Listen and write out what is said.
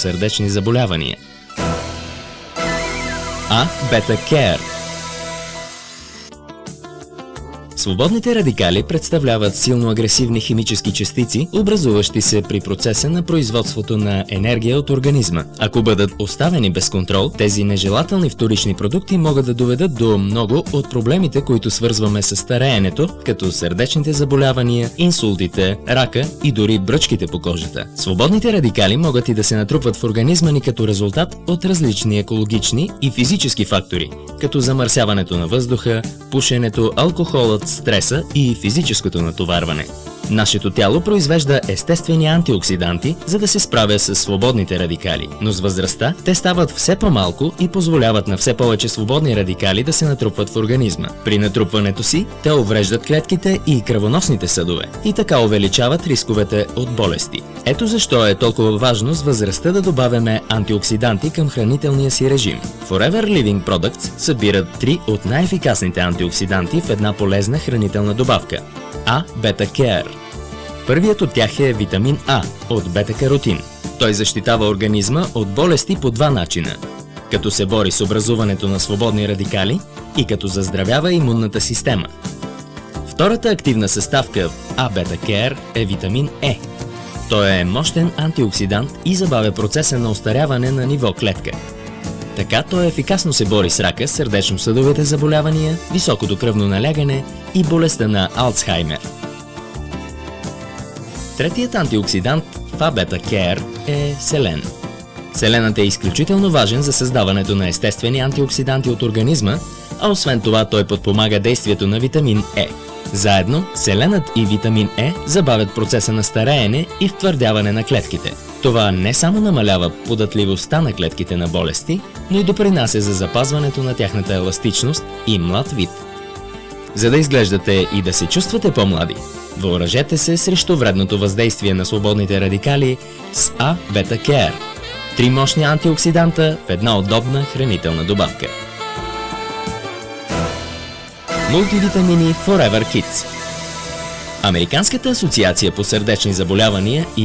сърдечни заболявания. А. Бета-Care. Свободните радикали представляват силно агресивни химически частици, образуващи се при процеса на производството на енергия от организма. Ако бъдат оставени без контрол, тези нежелателни вторични продукти могат да доведат до много от проблемите, които свързваме с стареенето, като сърдечните заболявания, инсултите, рака и дори бръчките по кожата. Свободните радикали могат и да се натрупват в организма ни като резултат от различни екологични и физически фактори, като замърсяването на въздуха, пушенето, алкохолът, стреса и физическото натоварване. Нашето тяло произвежда естествени антиоксиданти, за да се справя с свободните радикали, но с възрастта те стават все по-малко и позволяват на все повече свободни радикали да се натрупват в организма. При натрупването си те увреждат клетките и кръвоносните съдове и така увеличават рисковете от болести. Ето защо е толкова важно с възрастта да добавяме антиоксиданти към хранителния си режим. Forever Living Products събират 3 от най-ефикасните антиоксиданти в една полезна хранителна добавка – А. Бета-Care. Първият от тях е витамин А от бета-каротин. Той защитава организма от болести по два начина, като се бори с образуването на свободни радикали и като заздравява имунната система. Втората активна съставка в А. Бета-Care е витамин Е. Той е мощен антиоксидант и забавя процеса на остаряване на ниво клетка. Така той ефикасно се бори с рака, сърдечно-съдовите заболявания, високото кръвно налягане и болестта на Алцхаймер. Третият антиоксидант в А. Бета-Care е селен. Селенът е изключително важен за създаването на естествени антиоксиданти от организма, а освен това той подпомага действието на витамин Е. Заедно, селенът и витамин Е забавят процеса на стареене и втвърдяване на клетките. Това не само намалява податливостта на клетките на болести, но и допринася за запазването на тяхната еластичност и млад вид. За да изглеждате и да се чувствате по-млади, въоръжете се срещу вредното въздействие на свободните радикали с А. Бета-Care. 3 мощни антиоксиданта в една удобна хранителна добавка. Мултивитамини Forever Kids. Американската асоциация по сърдечни заболявания и